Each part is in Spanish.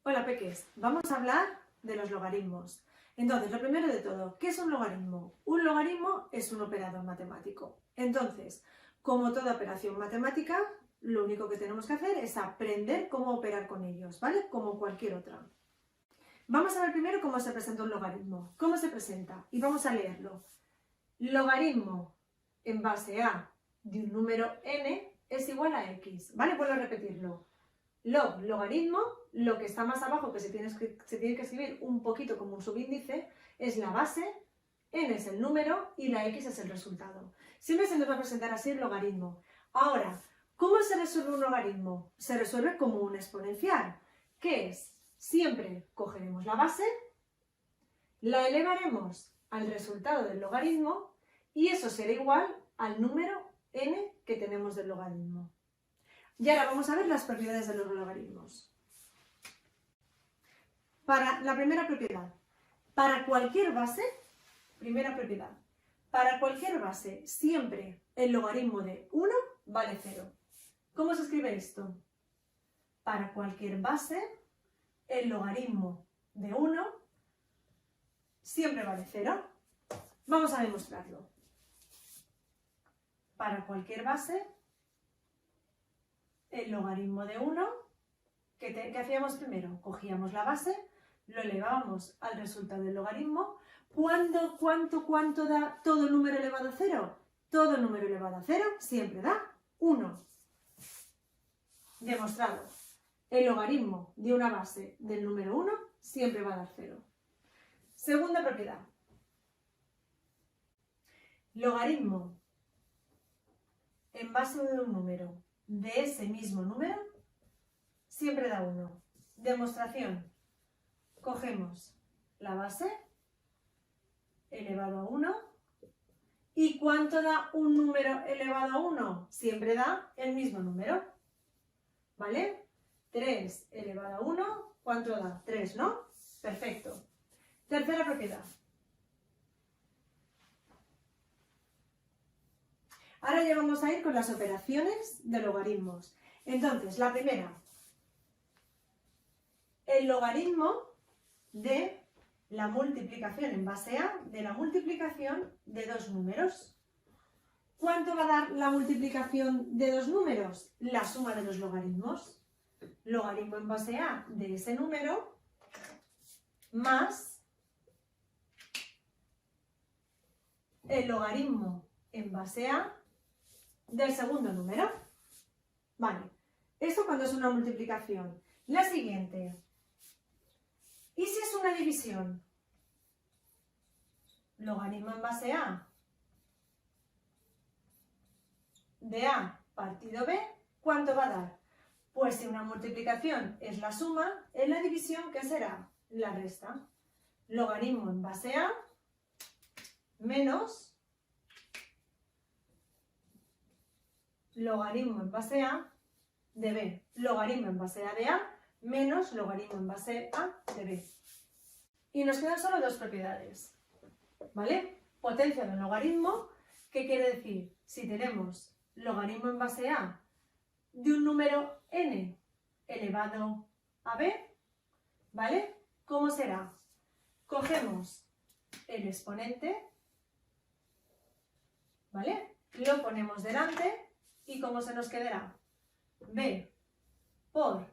Hola peques, vamos a hablar de los logaritmos. Entonces, lo primero de todo, ¿qué es un logaritmo? Un logaritmo es un operador matemático. Entonces, como toda operación matemática, lo único que tenemos que hacer es aprender cómo operar con ellos, ¿vale? Como cualquier otra. Vamos a ver primero cómo se presenta un logaritmo. ¿Cómo se presenta? Y vamos a leerlo. Logaritmo en base a de un número n es igual a x, ¿vale? Vuelvo a repetirlo. Logaritmo, lo que está más abajo, que se tiene que escribir un poquito como un subíndice, es la base, n es el número y la x es el resultado. Siempre se nos va a presentar así el logaritmo. Ahora, ¿cómo se resuelve un logaritmo? Se resuelve como un exponencial, que es, siempre cogeremos la base, la elevaremos al resultado del logaritmo y eso será igual al número n que tenemos del logaritmo. Y ahora vamos a ver las propiedades de los logaritmos. Para la primera propiedad, para cualquier base, para cualquier base siempre el logaritmo de 1 vale 0. ¿Cómo se escribe esto? Para cualquier base el logaritmo de 1 siempre vale 0. Vamos a demostrarlo. Para cualquier base el logaritmo de 1, ¿qué hacíamos primero? Cogíamos la base, lo elevábamos al resultado del logaritmo. ¿Cuánto da todo número elevado a 0? Todo número elevado a 0 siempre da 1. Demostrado. El logaritmo de una base del número 1 siempre va a dar 0. Segunda propiedad. Logaritmo en base de un número de ese mismo número siempre da 1. Demostración. Cogemos la base elevado a 1. ¿Y cuánto da un número elevado a 1? Siempre da el mismo número. ¿Vale? 3 elevado a 1, ¿cuánto da? 3, ¿no? Perfecto. Tercera propiedad. Ahora ya vamos a ir con las operaciones de logaritmos. Entonces, la primera. El logaritmo de la multiplicación en base a de la multiplicación de dos números. ¿Cuánto va a dar la multiplicación de dos números? La suma de los logaritmos. Logaritmo en base a de ese número más el logaritmo en base a del segundo número. Vale, esto cuando es una multiplicación. La siguiente. ¿Y si es una división? Logaritmo en base a de A partido B, ¿cuánto va a dar? Pues si una multiplicación es la suma, en la división, ¿qué será? La resta. Logaritmo en base a menos logaritmo en base a de B. Logaritmo en base a de A menos logaritmo en base a de B. Y nos quedan solo dos propiedades. ¿Vale? Potencia de un logaritmo, ¿qué quiere decir? Si tenemos logaritmo en base a de un número n elevado a b, ¿vale? ¿Cómo será? Cogemos el exponente, ¿vale? Lo ponemos delante y ¿cómo se nos quedará? b por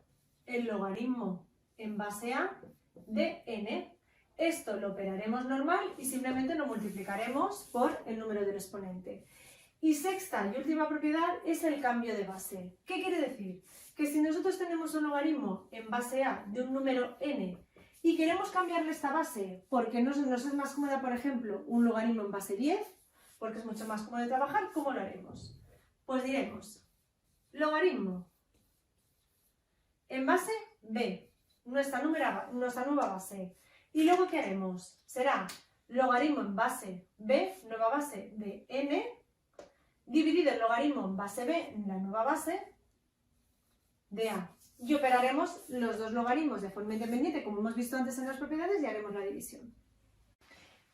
el logaritmo en base a de n. Esto lo operaremos normal y simplemente lo multiplicaremos por el número del exponente. Y sexta y última propiedad es el cambio de base. ¿Qué quiere decir? Que si nosotros tenemos un logaritmo en base a de un número n y queremos cambiarle esta base porque nos es más cómoda, por ejemplo, un logaritmo en base 10, porque es mucho más cómodo de trabajar, ¿cómo lo haremos? Pues diremos logaritmo en base b, nuestra nueva base. Y luego, ¿qué haremos? Será logaritmo en base b, nueva base de n, dividido el logaritmo en base b, la nueva base de a. Y operaremos los dos logaritmos de forma independiente, como hemos visto antes en las propiedades, y haremos la división.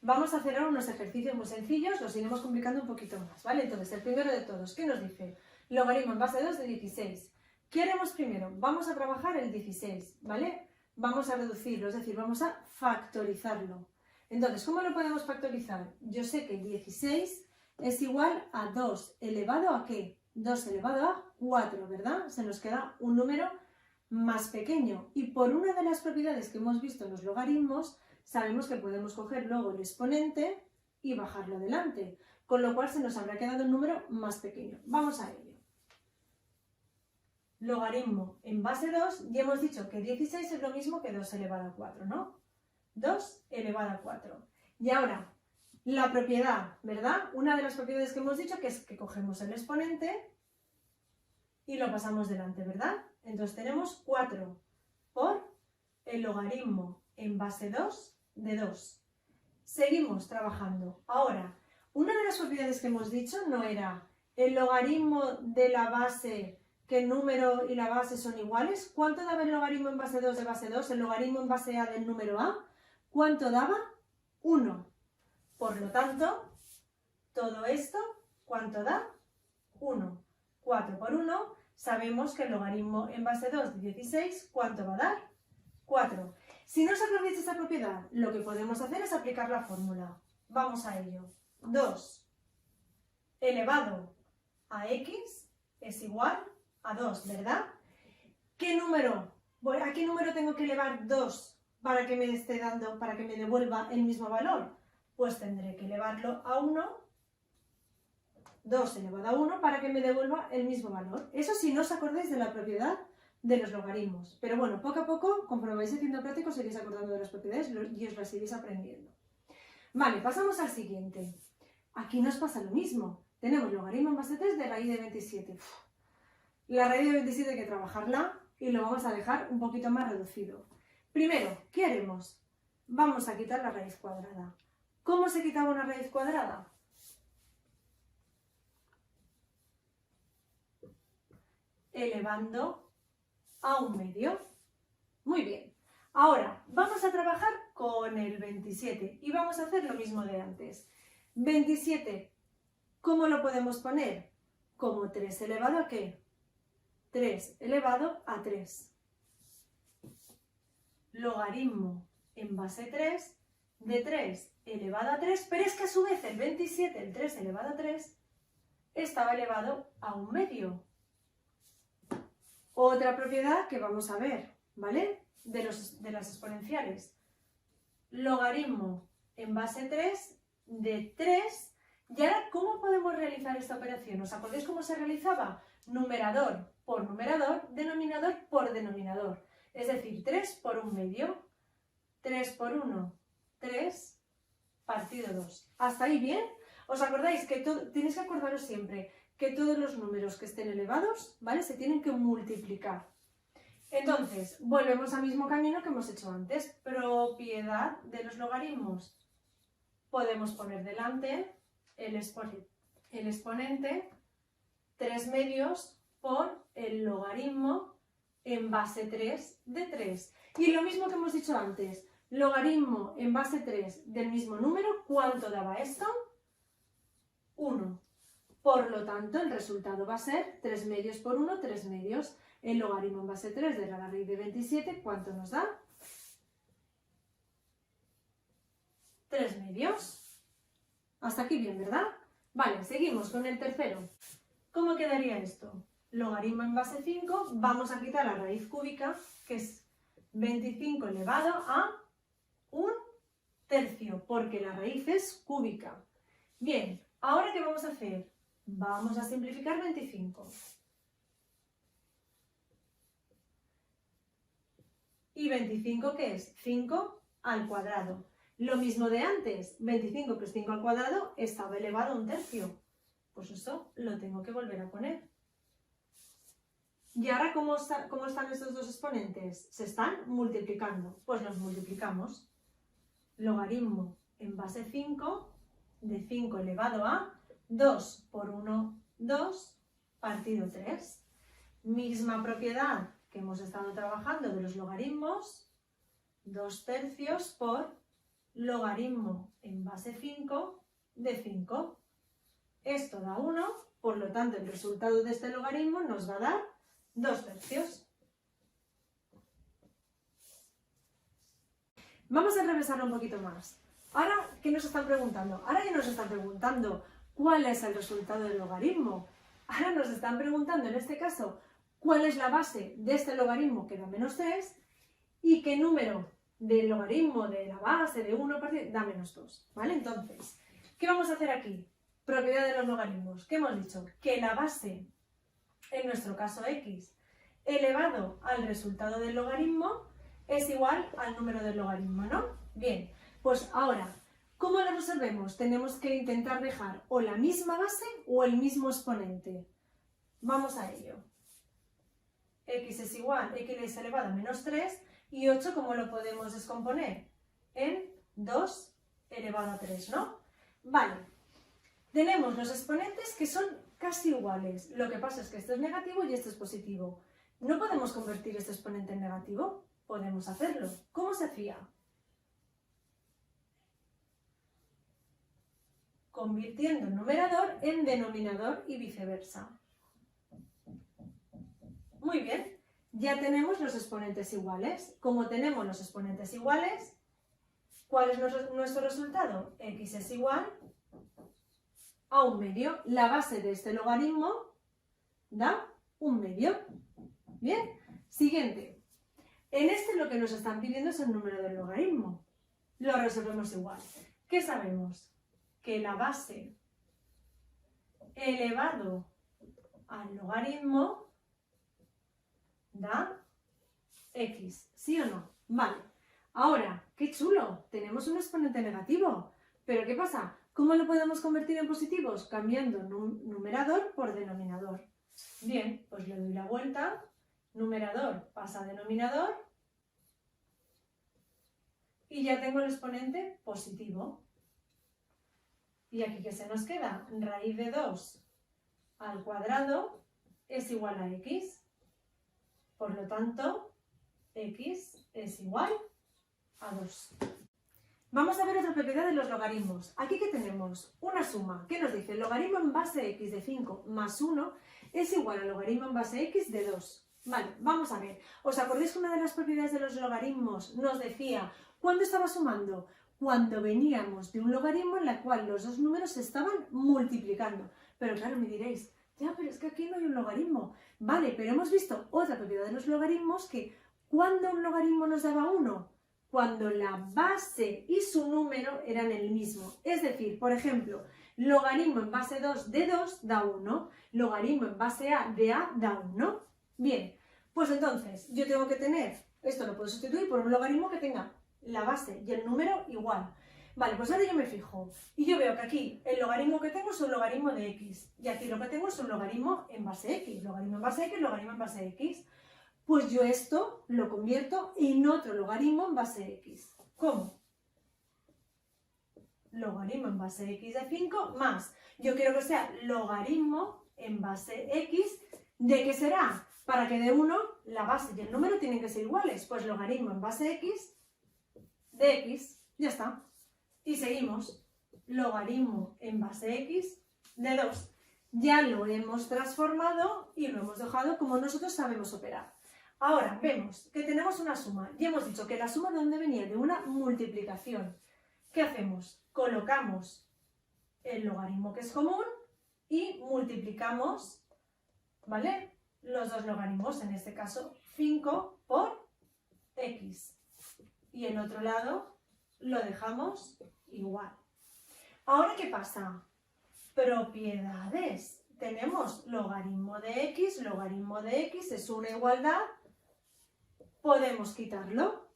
Vamos a hacer ahora unos ejercicios muy sencillos, los iremos complicando un poquito más, ¿vale? Entonces, el primero de todos, ¿qué nos dice? Logaritmo en base 2 de 16. ¿Qué haremos primero? Vamos a trabajar el 16, ¿vale? vamos a reducirlo, es decir, vamos a factorizarlo. Entonces, ¿cómo lo podemos factorizar? Yo sé que 16 es igual a 2 elevado a ¿qué? 2 elevado a 4, ¿verdad? Se nos queda un número más pequeño. Y por una de las propiedades que hemos visto en los logaritmos, sabemos que podemos coger luego el exponente y bajarlo adelante, con lo cual se nos habrá quedado un número más pequeño. Vamos a ello. Logaritmo en base 2, y hemos dicho que 16 es lo mismo que 2 elevado a 4, ¿no? 2 elevado a 4. Y ahora, la propiedad, ¿verdad? Una de las propiedades que hemos dicho que es que cogemos el exponente y lo pasamos delante, ¿verdad? Entonces tenemos 4 por el logaritmo en base 2 de 2. Seguimos trabajando. Ahora, una de las propiedades que hemos dicho no era el logaritmo de la base, que el número y la base son iguales. ¿Cuánto daba el logaritmo en base 2 de base 2? El logaritmo en base A del número A. ¿Cuánto daba? 1. Por lo tanto, todo esto, ¿cuánto da? 1. 4 por 1, sabemos que el logaritmo en base 2 de 16, ¿cuánto va a dar? 4. Si no os acordáis de esta propiedad, lo que podemos hacer es aplicar la fórmula. Vamos a ello. 2 elevado a x es igual a 2, ¿verdad? ¿Qué número? Bueno, ¿a qué número tengo que elevar 2 para que me esté dando, para que me devuelva el mismo valor? Pues tendré que elevarlo a 1, 2 elevado a 1, para que me devuelva el mismo valor. Eso si no os acordáis de la propiedad de los logaritmos. Pero bueno, poco a poco, conforme vais haciendo práctico, os iréis acordando de las propiedades y os las iréis aprendiendo. Vale, pasamos al siguiente. Aquí nos pasa lo mismo. Tenemos logaritmo en base 3 de raíz de 27. La raíz de 27 hay que trabajarla y lo vamos a dejar un poquito más reducido. Primero, ¿qué haremos? Vamos a quitar la raíz cuadrada. ¿Cómo se quitaba una raíz cuadrada? Elevando a un medio. Muy bien. Ahora, vamos a trabajar con el 27 y vamos a hacer lo mismo de antes. 27, ¿cómo lo podemos poner? Como 3 elevado a ¿qué? 3 elevado a 3. Logaritmo en base 3 de 3 elevado a 3, pero es que a su vez el 27, el 3 elevado a 3, estaba elevado a un medio. Otra propiedad que vamos a ver, ¿vale? De las exponenciales. Logaritmo en base 3 de 3. Y ahora, ¿cómo podemos realizar esta operación? ¿Os acordáis cómo se realizaba? Numerador por numerador, denominador por denominador. Es decir, 3 por un medio. 3 por 1, 3 partido 2. ¿Hasta ahí bien? ¿Os acordáis que tenéis que acordaros siempre que todos los números que estén elevados, ¿vale? Se tienen que multiplicar. Entonces, volvemos al mismo camino que hemos hecho antes. Propiedad de los logaritmos. Podemos poner delante el exponente 3 medios por el logaritmo en base 3 de 3. Y lo mismo que hemos dicho antes, logaritmo en base 3 del mismo número, ¿cuánto daba esto? 1. Por lo tanto, el resultado va a ser 3 medios por 1, 3 medios. El logaritmo en base 3 de la raíz de 27, ¿cuánto nos da? 3 medios. Hasta aquí bien, ¿verdad? Vale, seguimos con el tercero. ¿Cómo quedaría esto? Logaritmo en base 5, vamos a quitar la raíz cúbica, que es 25 elevado a un tercio, porque la raíz es cúbica. Bien, ¿ahora qué vamos a hacer? Vamos a simplificar 25. ¿Y 25 qué es? 5 al cuadrado. Lo mismo de antes, 25 plus 5 al cuadrado estaba elevado a un tercio. Pues eso lo tengo que volver a poner. ¿Y ahora cómo están estos dos exponentes? Se están multiplicando. Pues los multiplicamos. Logaritmo en base 5 de 5 elevado a 2 por 1, 2 partido 3. Misma propiedad que hemos estado trabajando de los logaritmos. 2 tercios por logaritmo en base 5 de 5. Esto da 1, por lo tanto el resultado de este logaritmo nos va a dar 2 tercios. Vamos a revisarlo un poquito más. Ahora, ¿qué nos están preguntando? Ahora ya nos están preguntando cuál es el resultado del logaritmo. Ahora nos están preguntando, en este caso, cuál es la base de este logaritmo que da menos 3 y qué número del logaritmo de la base de 1 da menos 2. ¿Vale? Entonces, ¿qué vamos a hacer aquí? Propiedad de los logaritmos. ¿Qué hemos dicho? Que la base, en nuestro caso x, elevado al resultado del logaritmo es igual al número del logaritmo, ¿no? Bien, pues ahora, ¿cómo lo resolvemos? Tenemos que intentar dejar o la misma base o el mismo exponente. Vamos a ello. X es igual, x elevado a menos 3 y 8, ¿cómo lo podemos descomponer? En 2 elevado a 3, ¿no? Vale, tenemos los exponentes que son casi iguales. Lo que pasa es que esto es negativo y esto es positivo. ¿No podemos convertir este exponente en negativo? Podemos hacerlo. ¿Cómo se hacía? Convirtiendo el numerador en denominador y viceversa. Muy bien, ya tenemos los exponentes iguales. Como tenemos los exponentes iguales, ¿cuál es nuestro resultado? X es igual a 1/2. La base de este logaritmo da 1/2. Bien, siguiente. En este lo que nos están pidiendo es el número del logaritmo. Lo resolvemos igual. ¿Qué sabemos? Que la base elevado al logaritmo da x, ¿sí o no? Vale. Ahora, qué chulo, tenemos un exponente negativo. ¿Pero qué pasa? ¿Cómo lo podemos convertir en positivos? Cambiando numerador por denominador. Bien, pues le doy la vuelta. Numerador pasa a denominador y ya tengo el exponente positivo. Y aquí, ¿qué se nos queda? Raíz de 2 al cuadrado es igual a x. Por lo tanto, x es igual a 2. Vamos a ver otra propiedad de los logaritmos. Aquí que tenemos una suma que nos dice el logaritmo en base x de 5 más 1 es igual al logaritmo en base x de 2. Vale, vamos a ver. ¿Os acordáis que una de las propiedades de los logaritmos nos decía cuándo estaba sumando? Cuando veníamos de un logaritmo en el cual los dos números se estaban multiplicando. Pero claro, me diréis, ya, pero es que aquí no hay un logaritmo. Vale, pero hemos visto otra propiedad de los logaritmos que ¿cuándo un logaritmo nos daba 1? Cuando la base y su número eran el mismo. Es decir, por ejemplo, logaritmo en base 2 de 2 da 1, logaritmo en base a de a da 1. Bien, pues entonces yo tengo que tener, esto lo puedo sustituir por un logaritmo que tenga la base y el número igual. Vale, pues ahora yo me fijo y yo veo que aquí el logaritmo que tengo es un logaritmo de x y aquí lo que tengo es un logaritmo en base x, logaritmo en base x, logaritmo en base x. Pues yo esto lo convierto en otro logaritmo en base x. ¿Cómo? Logaritmo en base x de 5 más, yo quiero que sea logaritmo en base x, ¿de qué será? Para que de 1 la base y el número tienen que ser iguales, pues logaritmo en base x de x, ya está. Y seguimos, logaritmo en base x de 2. Ya lo hemos transformado y lo hemos dejado como nosotros sabemos operar. Ahora vemos que tenemos una suma y hemos dicho que la suma de dónde venía, de una multiplicación. ¿Qué hacemos? Colocamos el logaritmo que es común y multiplicamos, ¿vale?, los dos logaritmos, en este caso 5 por x. Y en otro lado lo dejamos igual. Ahora, ¿qué pasa? Propiedades. Tenemos logaritmo de x es una igualdad. Podemos quitarlo.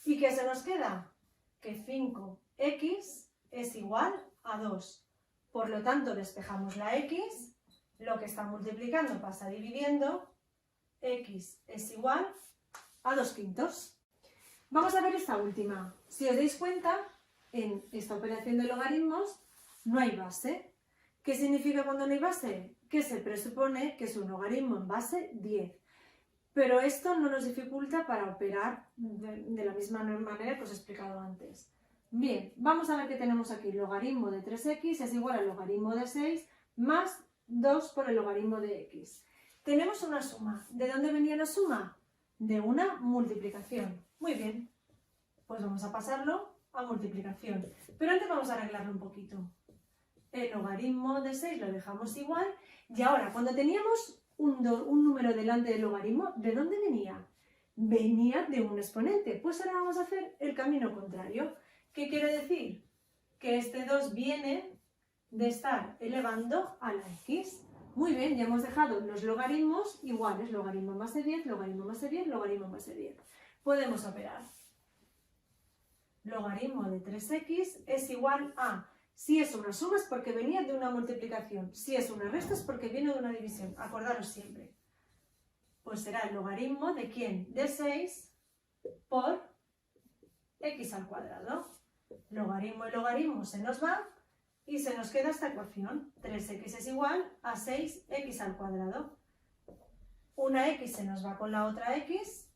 ¿Y qué se nos queda? Que 5x es igual a 2. Por lo tanto, despejamos la x. Lo que está multiplicando pasa dividiendo. X es igual a 2/5. Vamos a ver esta última. Si os dais cuenta, en esta operación de logaritmos no hay base. ¿Qué significa cuando no hay base? Que se presupone que es un logaritmo en base 10. Pero esto no nos dificulta para operar de la misma manera que os he explicado antes. Bien, vamos a ver que tenemos aquí logaritmo de 3x es igual al logaritmo de 6 más 2 por el logaritmo de x. Tenemos una suma. ¿De dónde venía la suma? De una multiplicación. Muy bien. Pues vamos a pasarlo a multiplicación. Pero antes vamos a arreglarlo un poquito. El logaritmo de 6 lo dejamos igual. Y ahora, cuando teníamos un número delante del logaritmo, ¿de dónde venía? Venía de un exponente. Pues ahora vamos a hacer el camino contrario. ¿Qué quiere decir? Que este 2 viene de estar elevando a la x. Muy bien, ya hemos dejado los logaritmos iguales. Logaritmo más de 10, logaritmo más de 10, logaritmo más de 10. Podemos operar. Logaritmo de 3x es igual a, si es una suma es porque venía de una multiplicación, si es una resta es porque viene de una división, acordaros siempre. Pues será el logaritmo de ¿quién? De 6 por x al cuadrado. Logaritmo y logaritmo se nos va y se nos queda esta ecuación. 3x es igual a 6x al cuadrado. Una x se nos va con la otra x,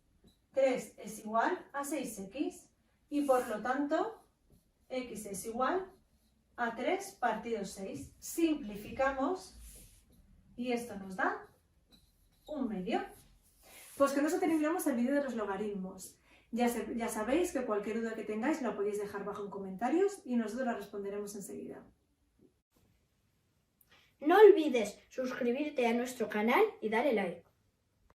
3 es igual a 6x. Y por lo tanto, x es igual a 3 partido 6. Simplificamos y esto nos da 1/2. Pues con eso terminamos el vídeo de los logaritmos. Ya sabéis que cualquier duda que tengáis la podéis dejar abajo en comentarios y nosotros la responderemos enseguida. No olvides suscribirte a nuestro canal y darle like.